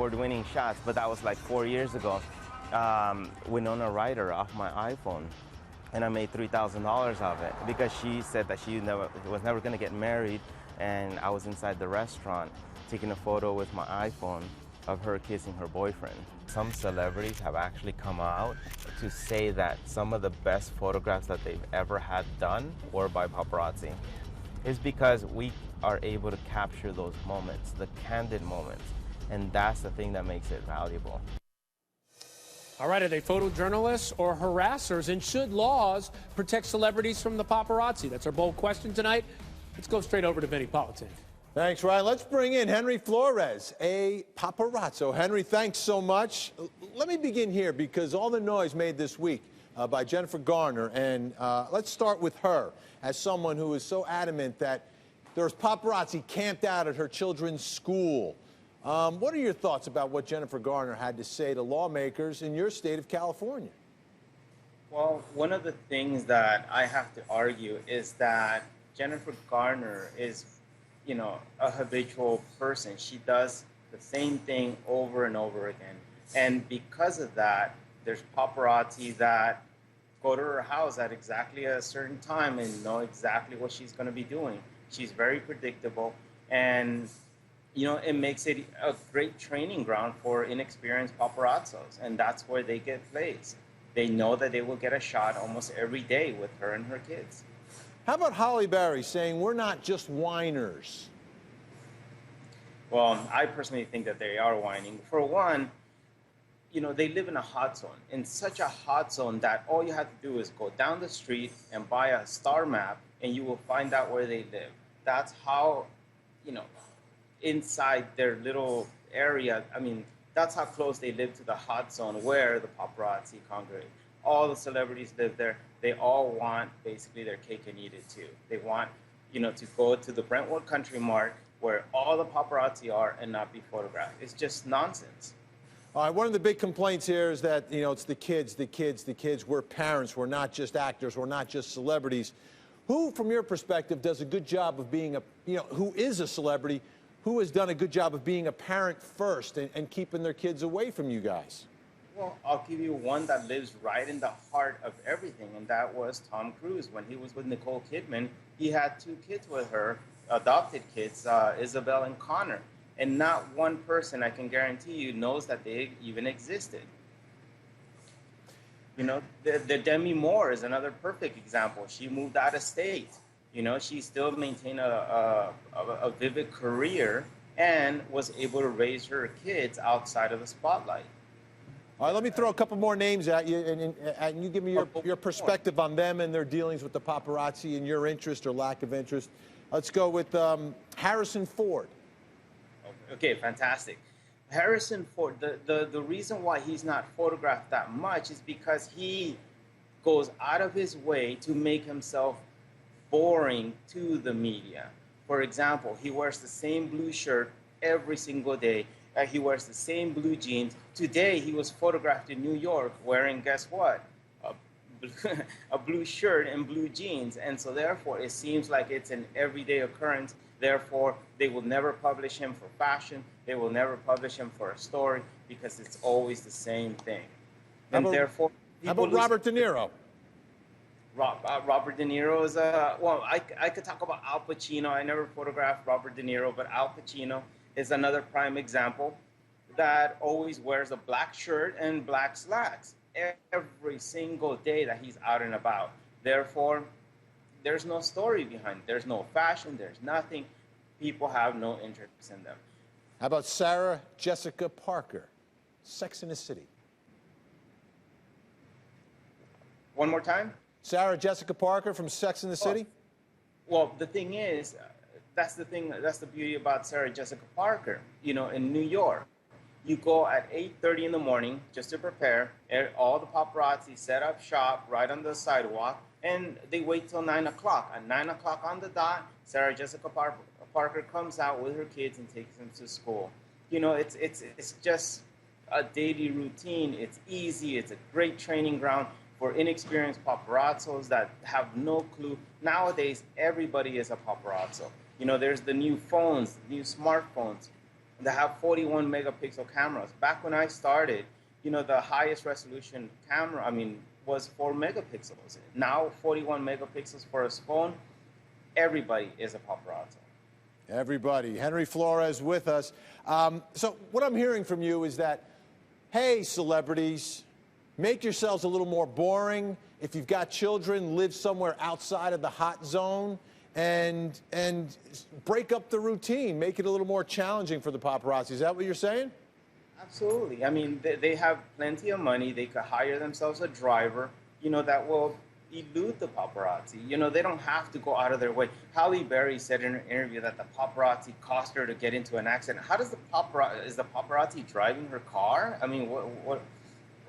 award-winning shots, but that was like 4 years ago. Winona Ryder off my iPhone, and I made $3,000 of it because she said that she was never going to get married, and I was inside the restaurant taking a photo with my iPhone of her kissing her boyfriend. Some celebrities have actually come out to say that some of the best photographs that they've ever had done were by paparazzi. It's because we are able to capture those moments, the candid moments, and that's the thing that makes it valuable. All right, are they photojournalists or harassers? And should laws protect celebrities from the paparazzi? That's our bold question tonight. Let's go straight over to Vinny Politan. Thanks, Ryan. Let's bring in Henry Flores, a paparazzo. Henry, thanks so much. Let me begin here because all the noise made this week by Jennifer Garner, and let's start with her as someone who is so adamant that there's paparazzi camped out at her children's school. What are your thoughts about what Jennifer Garner had to say to lawmakers in your state of California? Well, one of the things that I have to argue is that Jennifer Garner is, a habitual person. She does the same thing over and over again. And because of that, there's paparazzi that go to her house at exactly a certain time and know exactly what she's going to be doing. She's very predictable, and it makes it a great training ground for inexperienced paparazzos, and that's where they get placed. They know that they will get a shot almost every day with her and her kids. How about Holly Berry saying we're not just whiners? Well, I personally think that they are whining. For one, they live in a hot zone, in such a hot zone that all you have to do is go down the street and buy a star map, and you will find out where they live. That's how, inside their little area, that's how close they live to the hot zone where the paparazzi congregate. All the celebrities live there. They all want basically their cake and eat it too. They want, to go to the Brentwood Country Mart where all the paparazzi are and not be photographed. It's just nonsense. All right, one of the big complaints here is that, it's the kids. We're parents. We're not just actors. We're not just celebrities. Who, from your perspective, does a good job of being who is a celebrity, who has done a good job of being a parent first and keeping their kids away from you guys? Well, I'll give you one that lives right in the heart of everything, and that was Tom Cruise. When he was with Nicole Kidman, he had 2 kids with her, adopted kids, Isabel and Connor. And not one person, I can guarantee you, knows that they even existed. The Demi Moore is another perfect example. She moved out of state. She still maintained a vivid career and was able to raise her kids outside of the spotlight. All right, let me throw a couple more names at you, and you give me your perspective on them and their dealings with the paparazzi and your interest or lack of interest. Let's go with Harrison Ford. Okay, fantastic. Harrison Ford, the reason why he's not photographed that much is because he goes out of his way to make himself boring to the media. For example, he wears the same blue shirt every single day. He wears the same blue jeans. Today, he was photographed in New York wearing, guess what? A blue shirt and blue jeans. And so therefore, it seems like it's an everyday occurrence. Therefore, they will never publish him for fashion. They will never publish him for a story because it's always the same thing. And therefore, how about Robert De Niro? Robert De Niro is I could talk about Al Pacino. I never photographed Robert De Niro, but Al Pacino is another prime example that always wears a black shirt and black slacks every single day that he's out and about. Therefore, there's no story behind it. There's no fashion. There's nothing. People have no interest in them. How about Sarah Jessica Parker, Sex and the City? One more time? Sarah Jessica Parker from Sex and the City? Well, the thing is, that's the beauty about Sarah Jessica Parker. In New York, you go at 8:30 in the morning just to prepare. All the paparazzi set up shop right on the sidewalk, and they wait till 9 o'clock. At 9 o'clock on the dot, Sarah Jessica Parker comes out with her kids and takes them to school. It's just a daily routine. It's easy. It's a great training ground for inexperienced paparazzos that have no clue. Nowadays, everybody is a paparazzo. There's the new phones, new smartphones. that have 41 megapixel cameras. Back when I started, you know, the highest resolution camera, was 4 megapixels. Now 41 megapixels for a phone. Everybody is a paparazzi. Everybody. Henry Flores with us. So what I'm hearing from you is that, hey, celebrities, make yourselves a little more boring. If you've got children, live somewhere outside of the hot zone and break up the routine. Make it a little more challenging for the paparazzi. Is that what you're saying? Absolutely. I mean, they have plenty of money. They could hire themselves a driver, you know, that will elude the paparazzi. You know, they don't have to go out of their way. Halle Berry said in an interview that the paparazzi cost her to get into an accident. How does is the paparazzi driving her car? I mean,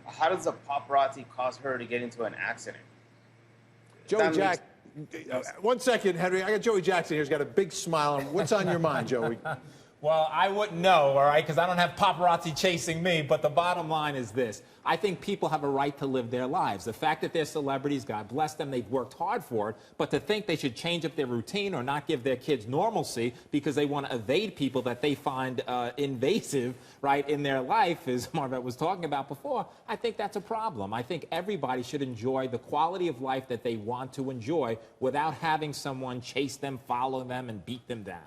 how does the paparazzi cause her to get into an accident? Joey Jack, 1 second, Henry. I got Joey Jackson here. He's got a big smile on. What's on your mind, Joey? Well, I wouldn't know, all right, because I don't have paparazzi chasing me, but the bottom line is this. I think people have a right to live their lives. The fact that they're celebrities, God bless them, they've worked hard for it, but to think they should change up their routine or not give their kids normalcy because they want to evade people that they find invasive, right, in their life, as Marvette was talking about before, I think that's a problem. I think everybody should enjoy the quality of life that they want to enjoy without having someone chase them, follow them, and beat them down.